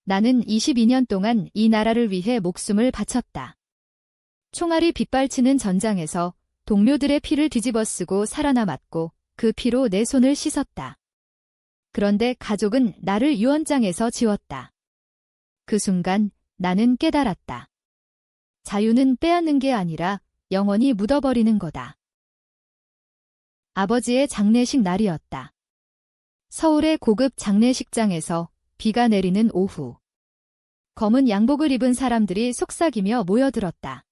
나는 22년 동안 이 나라를 위해 목숨을 바쳤다. 총알이 빗발치는 전장에서 동료들의 피를 뒤집어쓰고 살아남았고 그 피로 내 손을 씻었다. 그런데 가족은 나를 유언장에서 지웠다. 그 순간 나는 깨달았다. 자유는 빼앗는 게 아니라 영원히 묻어버리는 거다. 아버지의 장례식 날이었다. 서울의 고급 장례식장에서 비가 내리는 오후. 검은 양복을 입은 사람들이 속삭이며 모여들었다.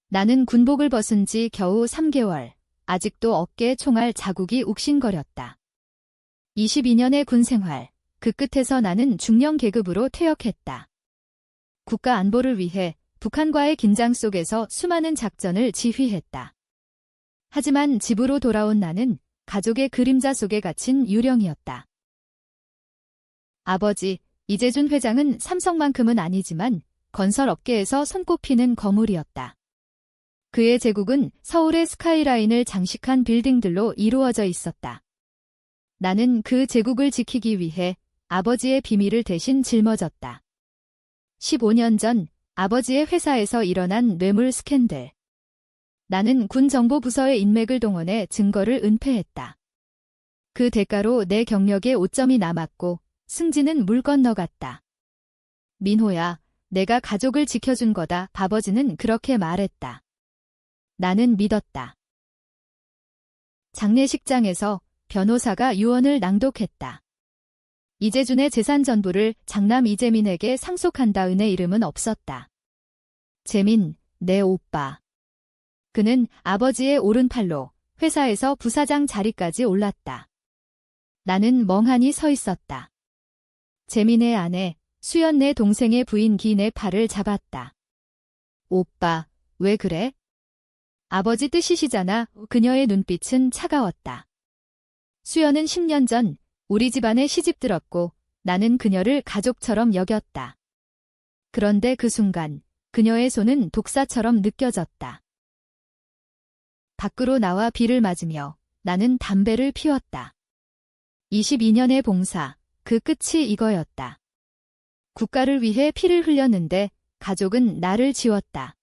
나는 군복을 벗은 지 겨우 3개월, 아직도 어깨에 총알 자국이 욱신거렸다. 22년의 군 생활, 그 끝에서 나는 중령 계급으로 퇴역했다. 국가 안보를 위해 북한과의 긴장 속에서 수많은 작전을 지휘했다. 하지만 집으로 돌아온 나는 가족의 그림자 속에 갇힌 유령이었다. 아버지, 이재준 회장은 삼성만큼은 아니지만 건설업계에서 손꼽히는 거물이었다. 그의 제국은 서울의 스카이라인을 장식한 빌딩들로 이루어져 있었다. 나는 그 제국을 지키기 위해 아버지의 비밀을 대신 짊어졌다. 15년 전 아버지의 회사에서 일어난 뇌물 스캔들. 나는 군정보부서의 인맥을 동원해 증거를 은폐했다. 그 대가로 내 경력에 오점이 남았고 승진은 물 건너갔다. 민호야, 내가 가족을 지켜준 거다. 아버지는 그렇게 말했다. 나는 믿었다. 장례식장에서 변호사가 유언을 낭독했다. 이재준의 재산 전부를 장남 이재민에게 상속한다. 은의 이름은 없었다. 재민, 내 오빠. 그는 아버지의 오른팔로 회사에서 부사장 자리까지 올랐다. 나는 멍하니 서 있었다. 재민의 아내, 수연 내 동생의 부인 기 내 팔을 잡았다. 오빠, 왜 그래? 아버지 뜻이시잖아. 그녀의 눈빛은 차가웠다. 수연은 10년 전 우리 집안에 시집 들었고 나는 그녀를 가족처럼 여겼다. 그런데 그 순간 그녀의 손은 독사처럼 느껴졌다. 밖으로 나와 비를 맞으며 나는 담배를 피웠다. 22년의 봉사, 그 끝이 이거였다. 국가를 위해 피를 흘렸는데 가족은 나를 지웠다.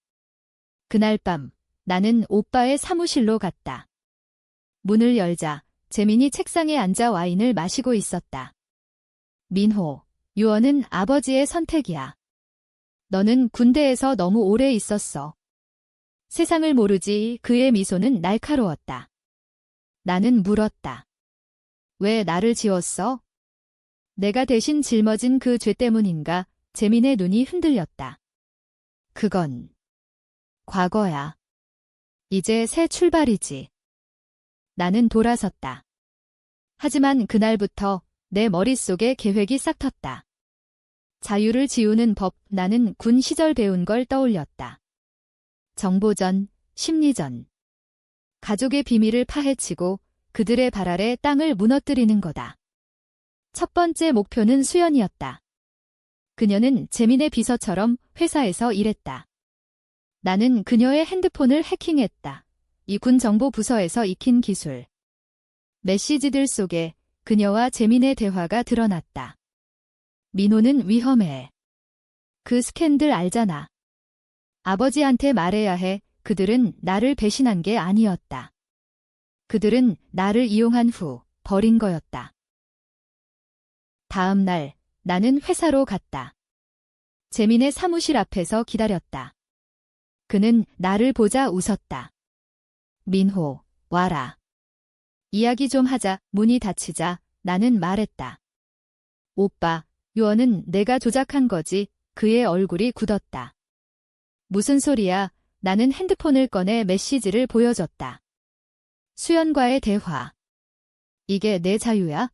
그날 밤 나는 오빠의 사무실로 갔다. 문을 열자 재민이 책상에 앉아 와인을 마시고 있었다. 민호, 유언은 아버지의 선택이야. 너는 군대에서 너무 오래 있었어. 세상을 모르지. 그의 미소는 날카로웠다. 나는 물었다. 왜 나를 지웠어? 내가 대신 짊어진 그 죄 때문인가? 재민의 눈이 흔들렸다. 그건 과거야. 이제 새 출발이지. 나는 돌아섰다. 하지만 그날부터 내 머릿속에 계획이 싹 텄다. 자유를 지우는 법. 나는 군 시절 배운 걸 떠올렸다. 정보전, 심리전. 가족의 비밀을 파헤치고 그들의 발 아래 땅을 무너뜨리는 거다. 첫 번째 목표는 수연이었다. 그녀는 재민의 비서처럼 회사에서 일했다. 나는 그녀의 핸드폰을 해킹했다. 이 군 정보 부서에서 익힌 기술. 메시지들 속에 그녀와 재민의 대화가 드러났다. 민호는 위험해. 그 스캔들 알잖아. 아버지한테 말해야 해. 그들은 나를 배신한 게 아니었다. 그들은 나를 이용한 후 버린 거였다. 다음 날 나는 회사로 갔다. 재민의 사무실 앞에서 기다렸다. 그는 나를 보자 웃었다. 민호, 와라. 이야기 좀 하자. 문이 닫히자 나는 말했다. 오빠, 유언은 내가 조작한 거지. 그의 얼굴이 굳었다. 무슨 소리야? 나는 핸드폰을 꺼내 메시지를 보여줬다. 수연과의 대화. 이게 내 자유야?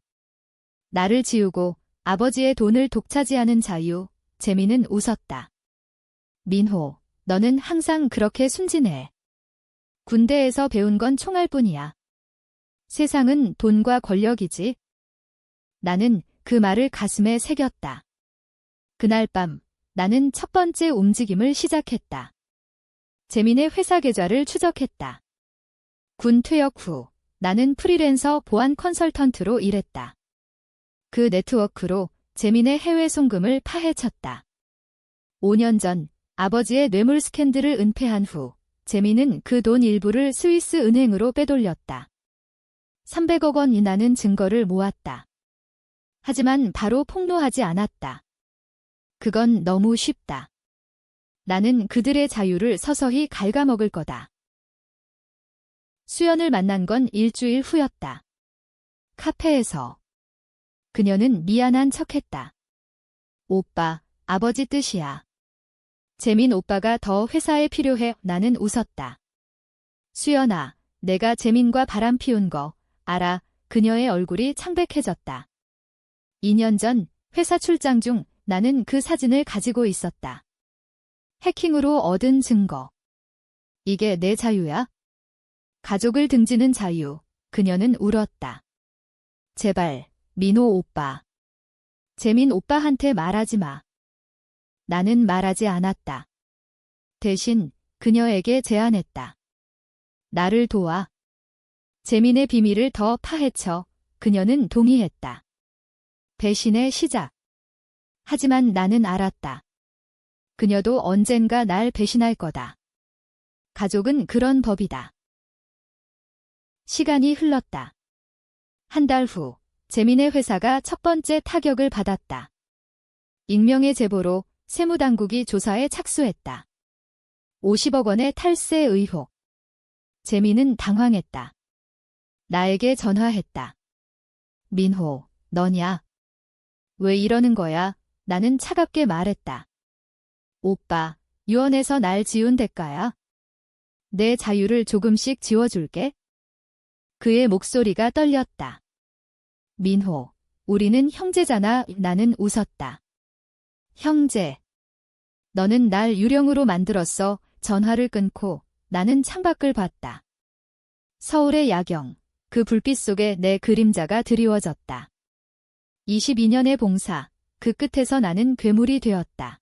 나를 지우고 아버지의 돈을 독차지하는 자유. 재민은 웃었다. 민호, 너는 항상 그렇게 순진해. 군대에서 배운 건 총알뿐이야. 세상은 돈과 권력이지. 나는 그 말을 가슴에 새겼다. 그날 밤 나는 첫 번째 움직임을 시작했다. 재민의 회사 계좌를 추적했다. 군 퇴역 후 나는 프리랜서 보안 컨설턴트로 일했다. 그 네트워크로 재민의 해외 송금을 파헤쳤다. 5년 전 아버지의 뇌물 스캔들을 은폐한 후 재민은 그 돈 일부를 스위스 은행으로 빼돌렸다. 300억 원 이나는 증거를 모았다. 하지만 바로 폭로하지 않았다. 그건 너무 쉽다. 나는 그들의 자유를 서서히 갉아먹을 거다. 수연을 만난 건 일주일 후였다. 카페에서. 그녀는 미안한 척했다. 오빠, 아버지 뜻이야. 재민 오빠가 더 회사에 필요해. 나는 웃었다. 수연아, 내가 재민과 바람 피운 거 알아. 그녀의 얼굴이 창백해졌다. 2년 전 회사 출장 중 나는 그 사진을 가지고 있었다. 해킹으로 얻은 증거. 이게 내 자유야? 가족을 등지는 자유. 그녀는 울었다. 제발, 민호 오빠. 재민 오빠한테 말하지 마. 나는 말하지 않았다. 대신 그녀에게 제안했다. 나를 도와. 재민의 비밀을 더 파헤쳐. 그녀는 동의했다. 배신의 시작. 하지만 나는 알았다. 그녀도 언젠가 날 배신할 거다. 가족은 그런 법이다. 시간이 흘렀다. 한 달 후, 재민의 회사가 첫 번째 타격을 받았다. 익명의 제보로 세무당국이 조사에 착수했다. 50억 원의 탈세 의혹. 재민은 당황했다. 나에게 전화했다. 민호, 너냐? 왜 이러는 거야? 나는 차갑게 말했다. 오빠, 유언에서 날 지운 대가야. 내 자유를 조금씩 지워줄게. 그의 목소리가 떨렸다. 민호, 우리는 형제잖아. 나는 웃었다. 형제. 너는 날 유령으로 만들었어. 전화를 끊고 나는 창밖을 봤다. 서울의 야경. 그 불빛 속에 내 그림자가 드리워졌다. 22년의 봉사. 그 끝에서 나는 괴물이 되었다.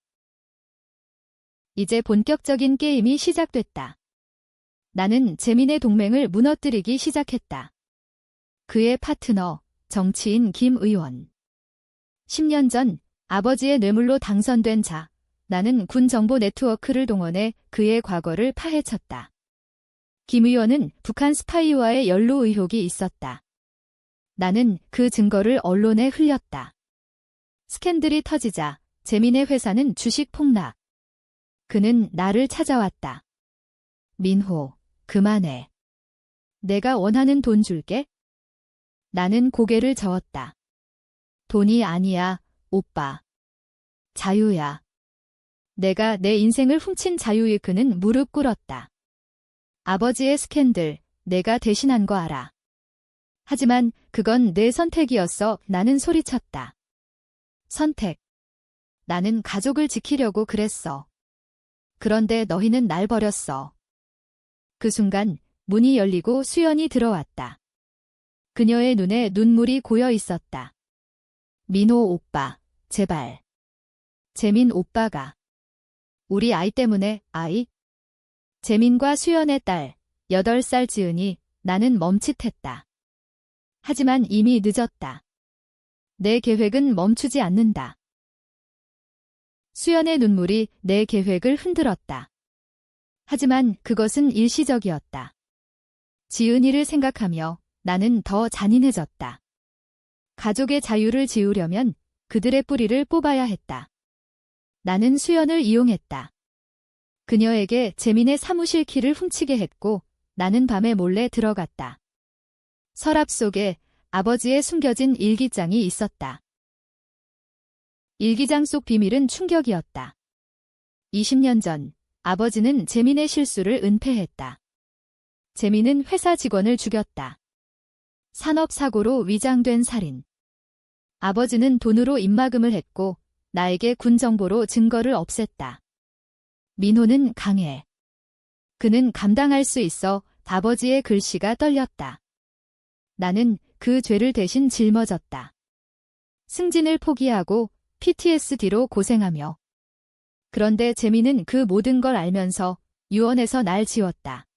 이제 본격적인 게임이 시작됐다. 나는 재민의 동맹을 무너뜨리기 시작했다. 그의 파트너, 정치인 김 의원. 10년 전 아버지의 뇌물로 당선된 자. 나는 군 정보 네트워크를 동원해 그의 과거를 파헤쳤다. 김 의원은 북한 스파이와의 연루 의혹이 있었다. 나는 그 증거를 언론에 흘렸다. 스캔들이 터지자 재민의 회사는 주식 폭락. 그는 나를 찾아왔다. 민호, 그만해. 내가 원하는 돈 줄게. 나는 고개를 저었다. 돈이 아니야, 오빠. 자유야. 내가 내 인생을 훔친 자유에 그는 무릎 꿇었다. 아버지의 스캔들, 내가 대신한 거 알아. 하지만 그건 내 선택이었어. 나는 소리쳤다. 선택. 나는 가족을 지키려고 그랬어. 그런데 너희는 날 버렸어. 그 순간 문이 열리고 수연이 들어왔다. 그녀의 눈에 눈물이 고여 있었다. 민호 오빠, 제발. 재민 오빠가. 우리 아이 때문에, 아이? 재민과 수연의 딸, 8살 지은이. 나는 멈칫했다. 하지만 이미 늦었다. 내 계획은 멈추지 않는다. 수연의 눈물이 내 계획을 흔들었다. 하지만 그것은 일시적이었다. 지은이를 생각하며 나는 더 잔인해졌다. 가족의 자유를 지우려면 그들의 뿌리를 뽑아야 했다. 나는 수연을 이용했다. 그녀에게 재민의 사무실 키를 훔치게 했고 나는 밤에 몰래 들어갔다. 서랍 속에 아버지의 숨겨진 일기장이 있었다. 일기장 속 비밀은 충격이었다. 20년 전 아버지는 재민의 실수를 은폐했다. 재민은 회사 직원을 죽였다. 산업사고로 위장된 살인. 아버지는 돈으로 입막음을 했고 나에게 군 정보로 증거를 없앴다. 민호는 강해. 그는 감당할 수 있어. 아버지의 글씨가 떨렸다. 나는 그 죄를 대신 짊어졌다. 승진을 포기하고 PTSD로 고생하며. 그런데 재민은 그 모든 걸 알면서 유언에서 날 지웠다.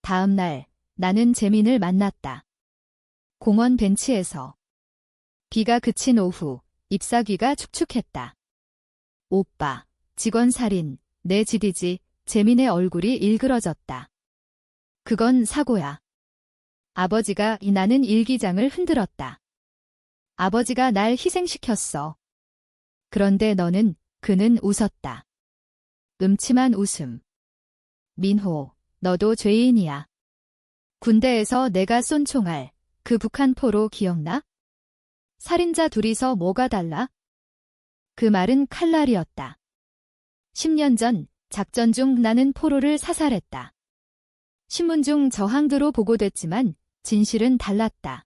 다음 날 나는 재민을 만났다. 공원 벤치에서. 비가 그친 오후, 잎사귀가 축축했다. 오빠, 직원 살인, 내 지디지, 재민의 얼굴이 일그러졌다. 그건 사고야. 아버지가 나는 일기장을 흔들었다. 아버지가 날 희생시켰어. 그런데 그는 웃었다. 음침한 웃음. 민호, 너도 죄인이야. 군대에서 내가 쏜 총알, 그 북한포로 기억나? 살인자 둘이서 뭐가 달라? 그 말은 칼날이었다. 10년 전 작전 중 나는 포로를 사살했다. 신문 중 저항도로 보고됐지만 진실은 달랐다.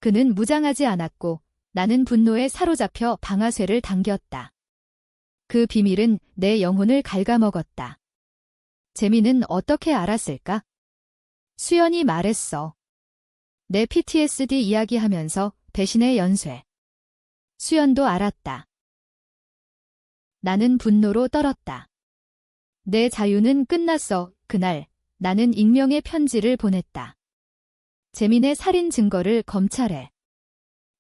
그는 무장하지 않았고 나는 분노에 사로잡혀 방아쇠를 당겼다. 그 비밀은 내 영혼을 갉아먹었다. 재민은 어떻게 알았을까? 수연이 말했어. 내 PTSD 이야기하면서 배신의 연쇄. 수연도 알았다. 나는 분노로 떨었다. 내 자유는 끝났어. 그날 나는 익명의 편지를 보냈다. 재민의 살인 증거를 검찰에.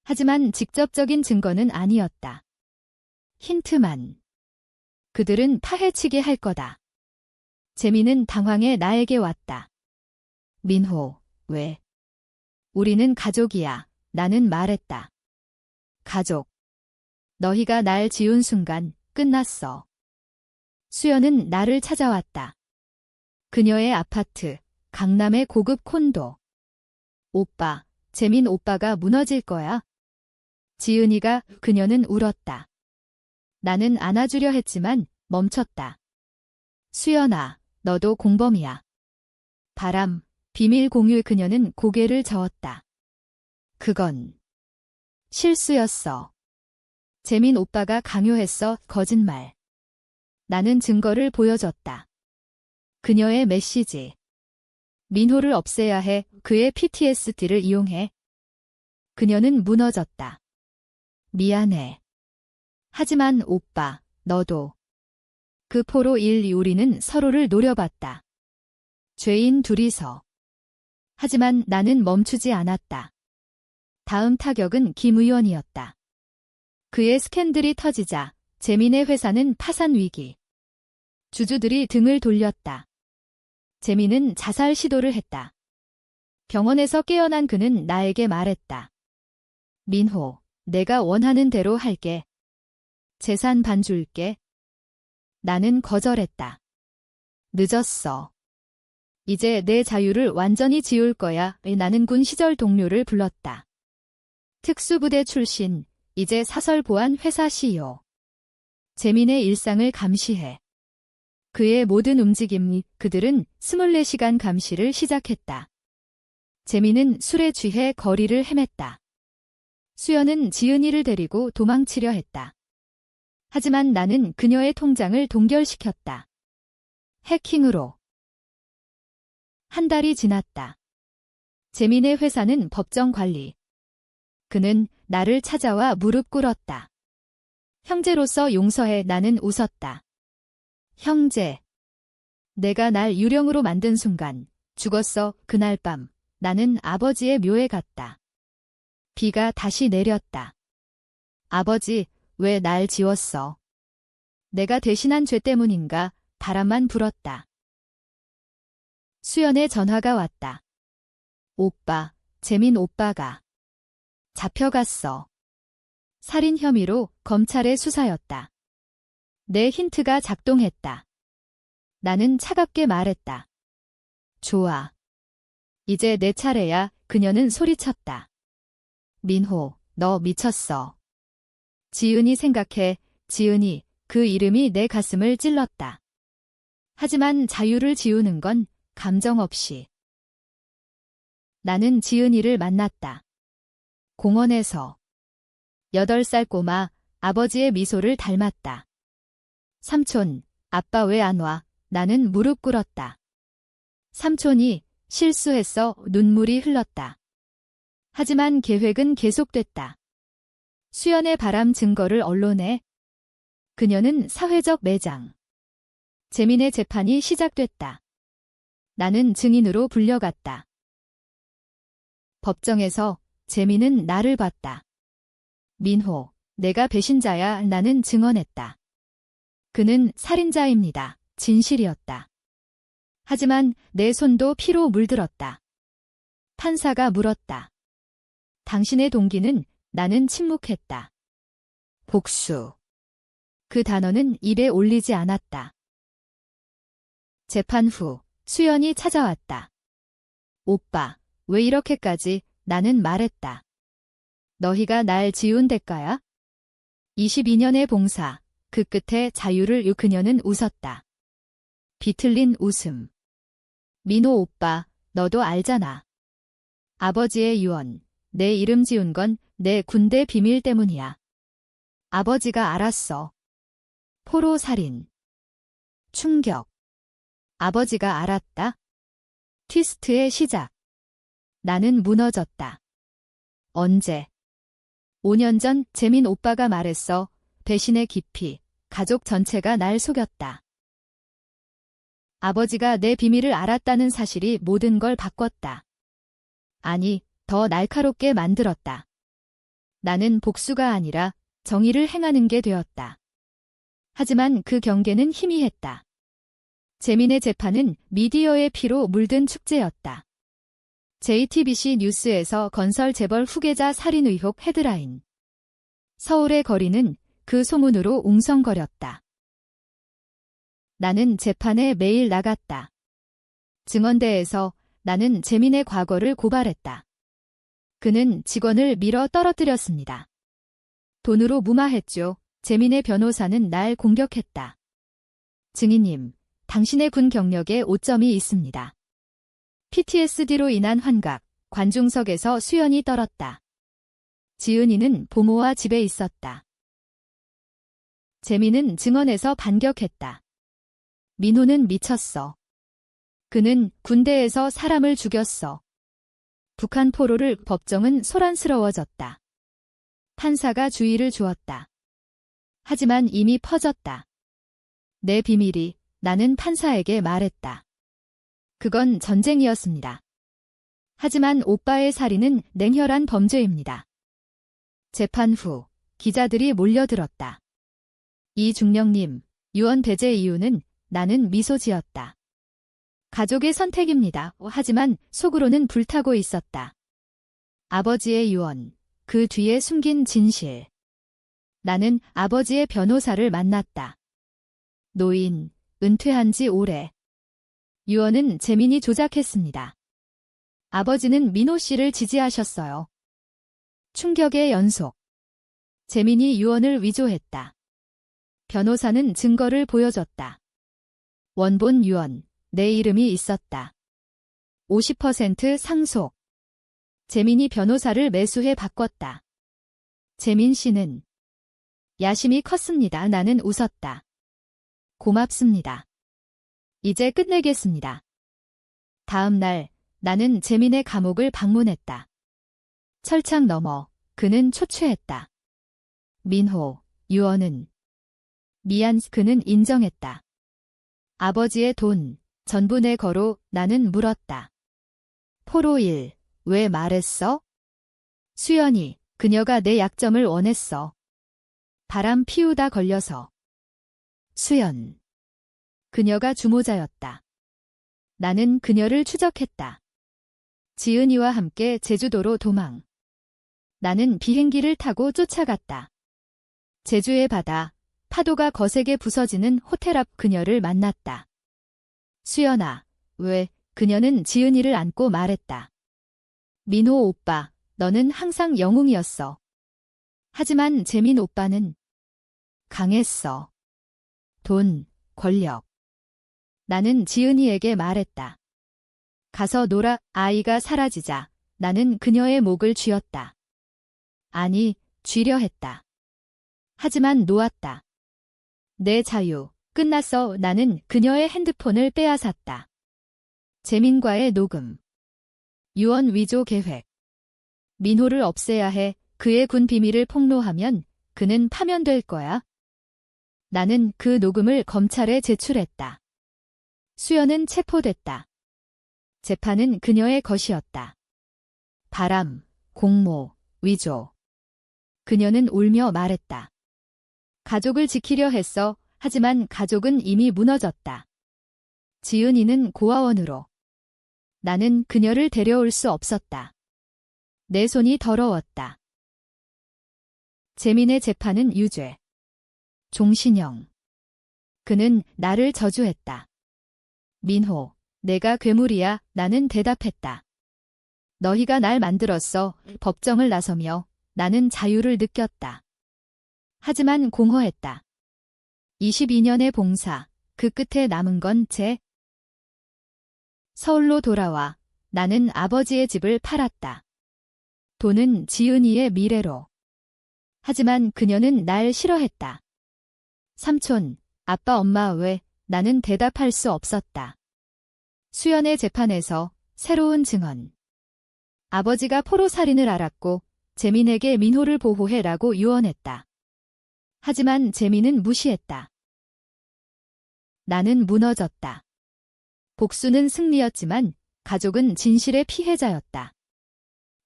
하지만 직접적인 증거는 아니었다. 힌트만. 그들은 파헤치게 할 거다. 재민은 당황해 나에게 왔다. 민호, 왜? 우리는 가족이야. 나는 말했다. 가족. 너희가 날 지운 순간 끝났어. 수연은 나를 찾아왔다. 그녀의 아파트, 강남의 고급 콘도. 오빠, 재민 오빠가 무너질 거야. 지은이가 그녀는 울었다. 나는 안아주려 했지만 멈췄다. 수연아, 너도 공범이야. 바람, 비밀 공유. 그녀는 고개를 저었다. 그건 실수였어. 재민 오빠가 강요했어. 거짓말. 나는 증거를 보여줬다. 그녀의 메시지. 민호를 없애야 해. 그의 PTSD를 이용해. 그녀는 무너졌다. 미안해. 하지만 오빠, 너도. 그 포로 우리는 서로를 노려봤다. 죄인 둘이서. 하지만 나는 멈추지 않았다. 다음 타격은 김 의원이었다. 그의 스캔들이 터지자 재민의 회사는 파산 위기. 주주들이 등을 돌렸다. 재민은 자살 시도를 했다. 병원에서 깨어난 그는 나에게 말했다. 민호, 내가 원하는 대로 할게. 재산 반 줄게. 나는 거절했다. 늦었어. 이제 내 자유를 완전히 지울 거야. 나는 군 시절 동료를 불렀다. 특수부대 출신, 이제 사설보안 회사 CEO. 재민의 일상을 감시해. 그의 모든 움직임, 그들은 24시간 감시를 시작했다. 재민은 술에 취해 거리를 헤맸다. 수연은 지은이를 데리고 도망치려 했다. 하지만 나는 그녀의 통장을 동결시켰다. 해킹으로. 한 달이 지났다. 재민의 회사는 법정 관리. 그는 나를 찾아와 무릎 꿇었다. 형제로서 용서해. 나는 웃었다. 형제. 내가 날 유령으로 만든 순간 죽었어. 그날 밤 나는 아버지의 묘에 갔다. 비가 다시 내렸다. 아버지, 왜 날 지웠어? 내가 대신한 죄 때문인가? 바람만 불었다. 수연의 전화가 왔다. 오빠, 재민 오빠가 잡혀갔어. 살인 혐의로 검찰의 수사였다. 내 힌트가 작동했다. 나는 차갑게 말했다. 좋아. 이제 내 차례야. 그녀는 소리쳤다. 민호, 너 미쳤어. 지은이 생각해. 지은이, 그 이름이 내 가슴을 찔렀다. 하지만 자유를 지우는 건 감정 없이. 나는 지은이를 만났다. 공원에서. 8살 꼬마, 아버지의 미소를 닮았다. 삼촌, 아빠 왜 안 와? 나는 무릎 꿇었다. 삼촌이 실수했어. 눈물이 흘렀다. 하지만 계획은 계속됐다. 수연의 바람 증거를 언론에. 그녀는 사회적 매장. 재민의 재판이 시작됐다. 나는 증인으로 불려갔다. 법정에서 재민은 나를 봤다. 민호, 내가 배신자야. 나는 증언했다. 그는 살인자입니다. 진실이었다. 하지만 내 손도 피로 물들었다. 판사가 물었다. 당신의 동기는? 나는 침묵했다. 복수. 그 단어는 입에 올리지 않았다. 재판 후 수연이 찾아왔다. 오빠, 왜 이렇게까지? 나는 말했다. 너희가 날 지운 대가야? 22년의 봉사, 그 끝에 자유를 그녀는 웃었다. 비틀린 웃음. 민호 오빠, 너도 알잖아. 아버지의 유언, 내 이름 지운 건 내 군대 비밀 때문이야. 아버지가 알았어. 포로 살인. 충격. 아버지가 알았다. 트위스트의 시작. 나는 무너졌다. 언제? 5년 전 재민 오빠가 말했어. 배신의 깊이, 가족 전체가 날 속였다. 아버지가 내 비밀을 알았다는 사실이 모든 걸 바꿨다. 아니, 더 날카롭게 만들었다. 나는 복수가 아니라 정의를 행하는 게 되었다. 하지만 그 경계는 희미했다. 재민의 재판은 미디어의 피로 물든 축제였다. JTBC 뉴스에서 건설 재벌 후계자 살인 의혹 헤드라인. 서울의 거리는 그 소문으로 웅성거렸다. 나는 재판에 매일 나갔다. 증언대에서 나는 재민의 과거를 고발했다. 그는 직원을 밀어 떨어뜨렸습니다. 돈으로 무마했죠. 재민의 변호사는 날 공격했다. 증인님, 당신의 군 경력에 오점이 있습니다. PTSD로 인한 환각, 관중석에서 수연이 떨었다. 지은이는 보모와 집에 있었다. 재민은 증언에서 반격했다. 민호는 미쳤어. 그는 군대에서 사람을 죽였어. 북한 포로를 법정은 소란스러워졌다. 판사가 주의를 주었다. 하지만 이미 퍼졌다. 내 비밀이 나는 판사에게 말했다. 그건 전쟁이었습니다. 하지만 오빠의 살인은 냉혈한 범죄입니다. 재판 후 기자들이 몰려들었다. 이중령님, 유언 배제 이유는? 나는 미소 지었다. 가족의 선택입니다. 하지만 속으로는 불타고 있었다. 아버지의 유언, 그 뒤에 숨긴 진실. 나는 아버지의 변호사를 만났다. 노인, 은퇴한 지 오래. 유언은 재민이 조작했습니다. 아버지는 민호 씨를 지지하셨어요. 충격의 연속. 재민이 유언을 위조했다. 변호사는 증거를 보여줬다. 원본 유언, 내 이름이 있었다. 50% 상속. 재민이 변호사를 매수해 바꿨다. 재민 씨는 야심이 컸습니다. 나는 웃었다. 고맙습니다. 이제 끝내겠습니다. 다음 날 나는 재민의 감옥을 방문했다. 철창 너머 그는 초췌했다. 민호, 유언은 미안. 그는 인정했다. 아버지의 돈 전부 내 거로. 나는 물었다. 포로 일, 왜 말했어? 수연이, 그녀가 내 약점을 원했어. 바람 피우다 걸려서. 수연. 그녀가 주모자였다. 나는 그녀를 추적했다. 지은이와 함께 제주도로 도망. 나는 비행기를 타고 쫓아갔다. 제주의 바다, 파도가 거세게 부서지는 호텔 앞 그녀를 만났다. 수연아, 왜? 그녀는 지은이를 안고 말했다. 민호 오빠, 너는 항상 영웅이었어. 하지만 재민 오빠는 강했어. 돈, 권력. 나는 지은이에게 말했다. 가서 놀아. 아이가 사라지자 나는 그녀의 목을 쥐었다. 아니, 쥐려 했다. 하지만 놓았다. 내 자유, 끝났어. 나는 그녀의 핸드폰을 빼앗았다. 재민과의 녹음. 유언 위조 계획. 민호를 없애야 해. 그의 군 비밀을 폭로하면 그는 파면될 거야. 나는 그 녹음을 검찰에 제출했다. 수연은 체포됐다. 재판은 그녀의 것이었다. 바람, 공모, 위조. 그녀는 울며 말했다. 가족을 지키려 했어. 하지만 가족은 이미 무너졌다. 지은이는 고아원으로. 나는 그녀를 데려올 수 없었다. 내 손이 더러웠다. 재민의 재판은 유죄. 종신형. 그는 나를 저주했다. 민호, 내가 괴물이야. 나는 대답했다. 너희가 날 만들었어. 법정을 나서며 나는 자유를 느꼈다. 하지만 공허했다. 22년의 봉사, 그 끝에 남은 건 서울로 돌아와 나는 아버지의 집을 팔았다. 돈은 지은이의 미래로. 하지만 그녀는 날 싫어했다. 삼촌, 아빠 엄마 왜? 나는 대답할 수 없었다. 수연의 재판에서 새로운 증언. 아버지가 포로살인을 알았고 재민에게 민호를 보호해라고 유언했다. 하지만 재민은 무시했다. 나는 무너졌다. 복수는 승리였지만 가족은 진실의 피해자였다.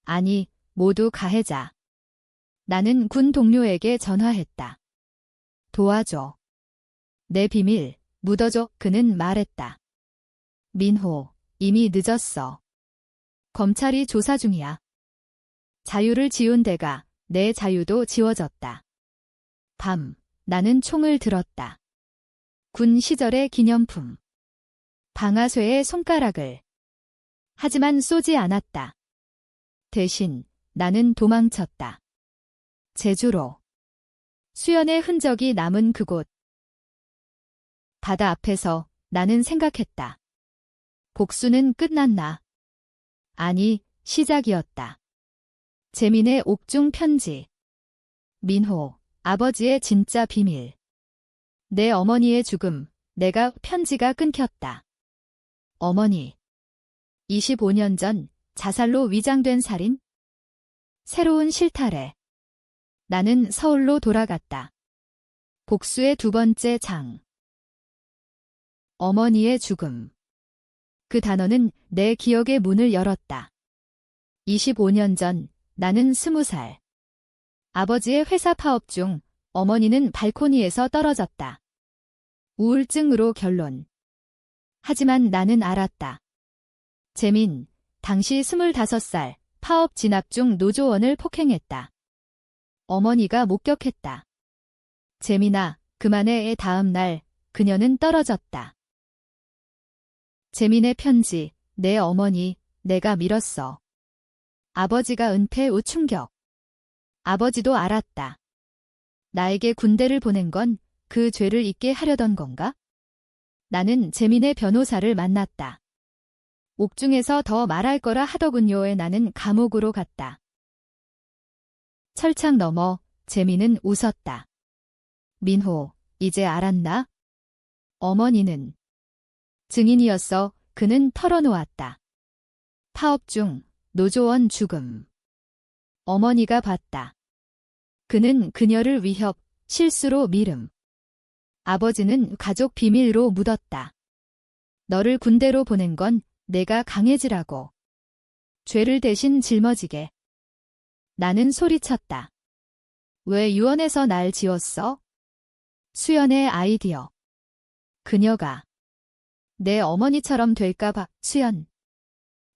아니, 모두 가해자. 나는 군 동료에게 전화했다. 도와줘. 내 비밀, 묻어줘. 그는 말했다. 민호, 이미 늦었어. 검찰이 조사 중이야. 자유를 지운 데가 내 자유도 지워졌다. 밤, 나는 총을 들었다. 군 시절의 기념품. 방아쇠의 손가락을. 하지만 쏘지 않았다. 대신 나는 도망쳤다. 제주로. 수연의 흔적이 남은 그곳. 바다 앞에서 나는 생각했다. 복수는 끝났나? 아니, 시작이었다. 재민의 옥중 편지. 민호, 아버지의 진짜 비밀. 내 어머니의 죽음, 내가 편지가 끊겼다. 어머니. 25년 전 자살로 위장된 살인? 새로운 실타래. 나는 서울로 돌아갔다. 복수의 두 번째 장. 어머니의 죽음. 그 단어는 내 기억의 문을 열었다. 25년 전 나는 20살. 아버지의 회사 파업 중 어머니는 발코니에서 떨어졌다. 우울증으로 결론. 하지만 나는 알았다. 재민, 당시 25살, 파업 진압 중 노조원을 폭행했다. 어머니가 목격했다. 재민아, 그만해의 다음 날, 그녀는 떨어졌다. 재민의 편지, 내 어머니, 내가 밀었어. 아버지가 은퇴 후 충격. 아버지도 알았다. 나에게 군대를 보낸 건 그 죄를 잊게 하려던 건가? 나는 재민의 변호사를 만났다. 옥중에서 더 말할 거라 하더군요에 나는 감옥으로 갔다. 철창 너머 재민은 웃었다. 민호, 이제 알았나? 어머니는 증인이었어. 그는 털어놓았다. 파업 중 노조원 죽음. 어머니가 봤다. 그는 그녀를 위협, 실수로 미름. 아버지는 가족 비밀로 묻었다. 너를 군대로 보낸 건 내가 강해지라고. 죄를 대신 짊어지게. 나는 소리쳤다. 왜 유언에서 날 지웠어? 수연의 아이디어. 그녀가 내 어머니처럼 될까봐. 수연.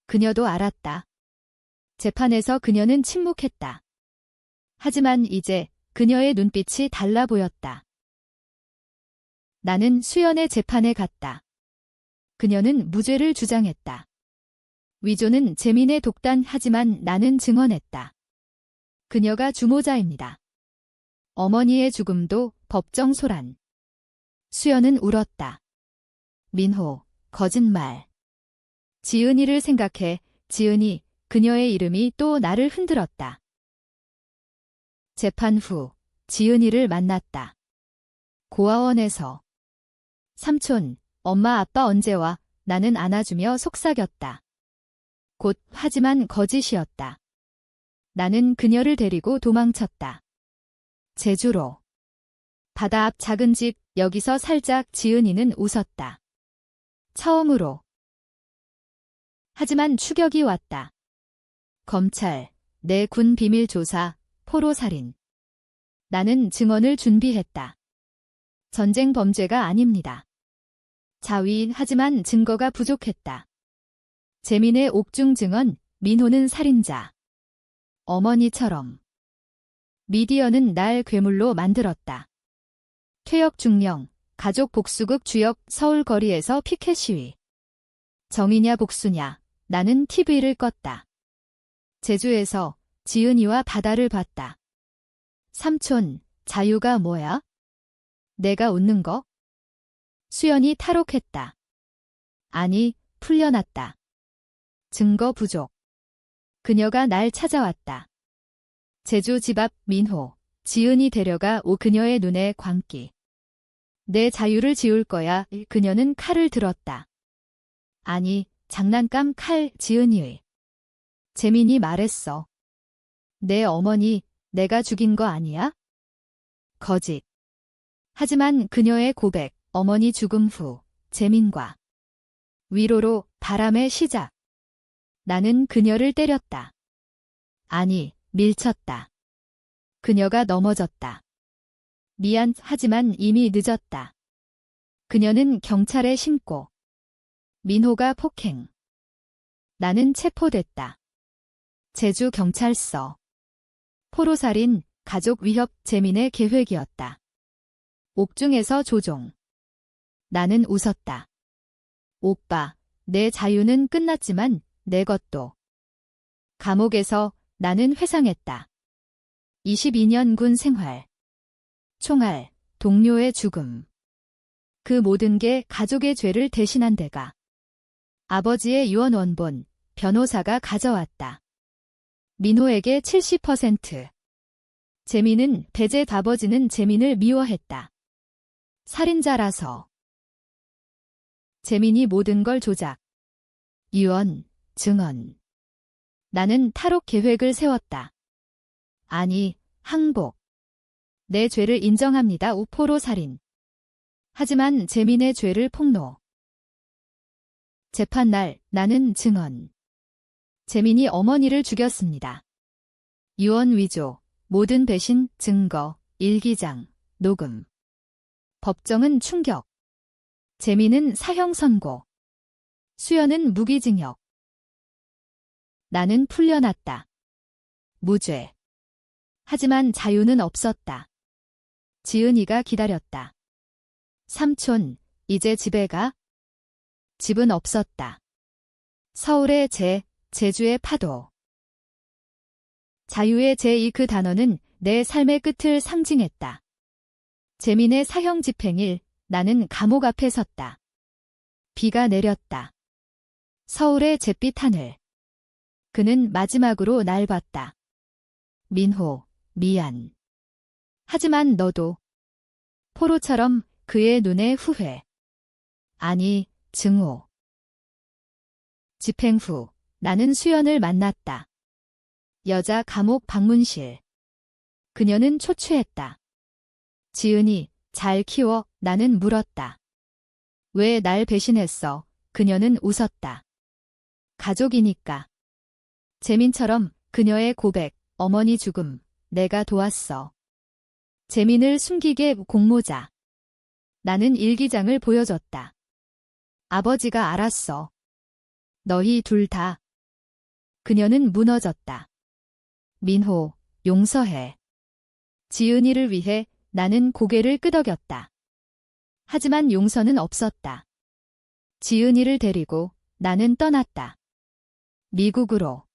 그녀도 알았다. 재판에서 그녀는 침묵했다. 하지만 이제 그녀의 눈빛이 달라 보였다. 나는 수연의 재판에 갔다. 그녀는 무죄를 주장했다. 위조는 재민의 독단. 하지만 나는 증언했다. 그녀가 주모자입니다. 어머니의 죽음도 법정 소란. 수연은 울었다. 민호, 거짓말. 지은이를 생각해. 지은이, 그녀의 이름이 또 나를 흔들었다. 재판 후 지은이를 만났다. 고아원에서. 삼촌, 엄마 아빠 언제 와? 나는 안아주며 속삭였다. 곧 하지만 거짓이었다. 나는 그녀를 데리고 도망쳤다. 제주로. 바다 앞 작은 집, 여기서 살짝. 지은이는 웃었다. 처음으로. 하지만 추격이 왔다. 검찰, 내 군 비밀 조사, 포로살인. 나는 증언을 준비했다. 전쟁 범죄가 아닙니다. 하지만 증거가 부족했다. 재민의 옥중 증언, 민호는 살인자. 어머니처럼. 미디어는 날 괴물로 만들었다. 퇴역 중령, 가족 복수극 주역 서울 거리에서 피켓 시위. 정이냐 복수냐, 나는 TV를 껐다. 제주에서 지은이와 바다를 봤다. 삼촌, 자유가 뭐야? 내가 웃는 거? 수연이 탈옥했다. 아니, 풀려났다. 증거 부족. 그녀가 날 찾아왔다. 제주 집 앞 민호, 지은이 데려가 그녀의 눈에 광기. 내 자유를 지울 거야. 그녀는 칼을 들었다. 아니, 장난감 칼, 지은이의. 재민이 말했어. 내 어머니, 내가 죽인 거 아니야? 거짓. 하지만 그녀의 고백, 어머니 죽음 후, 재민과 위로로 바람의 시작. 나는 그녀를 때렸다. 아니, 밀쳤다. 그녀가 넘어졌다. 미안, 하지만 이미 늦었다. 그녀는 경찰에 신고. 민호가 폭행. 나는 체포됐다. 제주경찰서. 포로살인, 가족 위협, 재민의 계획이었다. 옥중에서 조종. 나는 웃었다. 오빠, 내 자유는 끝났지만 내 것도. 감옥에서 나는 회상했다. 22년 군 생활. 총알, 동료의 죽음. 그 모든 게 가족의 죄를 대신한 데가. 아버지의 유언 원본, 변호사가 가져왔다. 민호에게 70%. 재민은 배제, 아버지는 재민을 미워했다. 살인자라서. 재민이 모든 걸 조작. 유언, 증언. 나는 탈옥 계획을 세웠다. 아니, 항복. 내 죄를 인정합니다. 우포로 살인. 하지만 재민의 죄를 폭로. 재판날, 나는 증언. 재민이 어머니를 죽였습니다. 유언 위조, 모든 배신, 증거, 일기장, 녹음. 법정은 충격. 재민은 사형 선고. 수연은 무기징역. 나는 풀려났다. 무죄. 하지만 자유는 없었다. 지은이가 기다렸다. 삼촌, 이제 집에 가? 집은 없었다. 서울의 제주의 파도. 자유의 이 그 단어는 내 삶의 끝을 상징했다. 재민의 사형 집행일, 나는 감옥 앞에 섰다. 비가 내렸다. 서울의 잿빛 하늘. 그는 마지막으로 날 봤다. 민호, 미안. 하지만 너도. 포로처럼 그의 눈에 후회. 아니, 증오. 집행 후 나는 수연을 만났다. 여자 감옥 방문실. 그녀는 초췌했다. 지은이, 잘 키워, 나는 물었다. 왜 날 배신했어? 그녀는 웃었다. 가족이니까. 재민처럼 그녀의 고백, 어머니 죽음, 내가 도왔어. 재민을 숨기게 공모자. 나는 일기장을 보여줬다. 아버지가 알았어. 너희 둘 다. 그녀는 무너졌다. 민호, 용서해. 지은이를 위해 나는 고개를 끄덕였다. 하지만 용서는 없었다. 지은이를 데리고 나는 떠났다. 미국으로.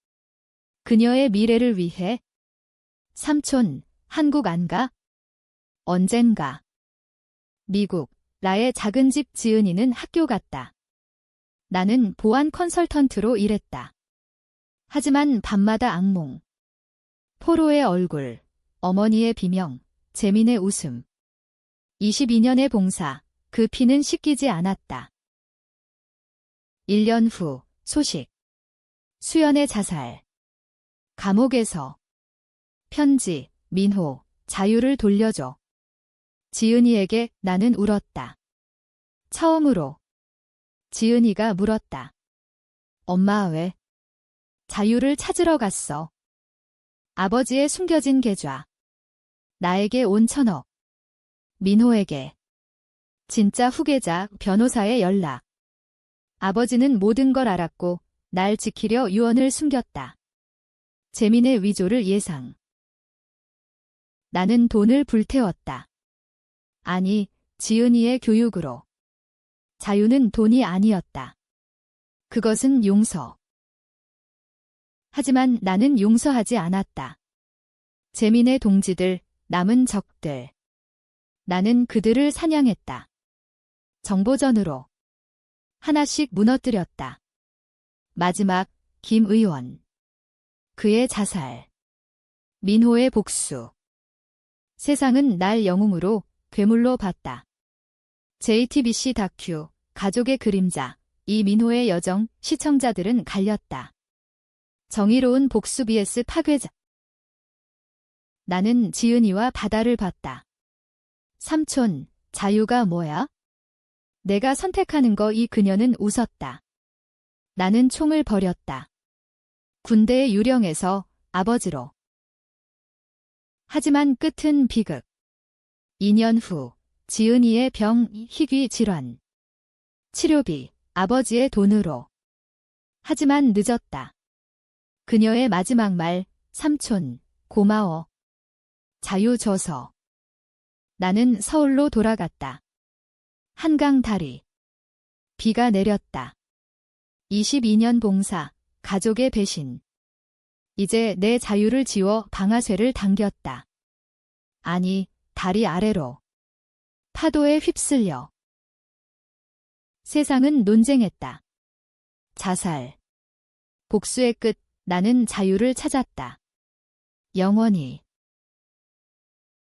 그녀의 미래를 위해. 삼촌, 한국 안 가? 언젠가. 미국, 나의 작은 집. 지은이는 학교 갔다. 나는 보안 컨설턴트로 일했다. 하지만 밤마다 악몽. 포로의 얼굴, 어머니의 비명, 재민의 웃음. 22년의 봉사, 그 피는 씻기지 않았다. 1년 후, 소식. 수연의 자살. 감옥에서. 편지, 민호, 자유를 돌려줘. 지은이에게 나는 울었다. 처음으로. 지은이가 물었다. 엄마 왜? 자유를 찾으러 갔어. 아버지의 숨겨진 계좌. 나에게 온 1,000억. 민호에게. 진짜 후계자 변호사의 연락. 아버지는 모든 걸 알았고 날 지키려 유언을 숨겼다. 재민의 위조를 예상. 나는 돈을 불태웠다. 아니, 지은이의 교육으로. 자유는 돈이 아니었다. 그것은 용서. 하지만 나는 용서하지 않았다. 재민의 동지들, 남은 적들. 나는 그들을 사냥했다. 정보전으로. 하나씩 무너뜨렸다. 마지막, 김 의원. 그의 자살. 민호의 복수. 세상은 날 영웅으로, 괴물로 봤다. JTBC 다큐, 가족의 그림자, 이민호의 여정, 시청자들은 갈렸다. 정의로운 복수 vs 파괴자. 나는 지은이와 바다를 봤다. 삼촌, 자유가 뭐야? 내가 선택하는 거. 이 그녀는 웃었다. 나는 총을 버렸다. 군대의 유령에서 아버지로. 하지만 끝은 비극. 2년 후, 지은이의 병, 희귀 질환. 치료비, 아버지의 돈으로. 하지만 늦었다. 그녀의 마지막 말, 삼촌, 고마워. 자유 줘서. 나는 서울로 돌아갔다. 한강 다리. 비가 내렸다. 22년 봉사, 가족의 배신. 이제 내 자유를 지워 방아쇠를 당겼다. 아니, 다리 아래로. 파도에 휩쓸려. 세상은 논쟁했다. 자살. 복수의 끝, 나는 자유를 찾았다. 영원히.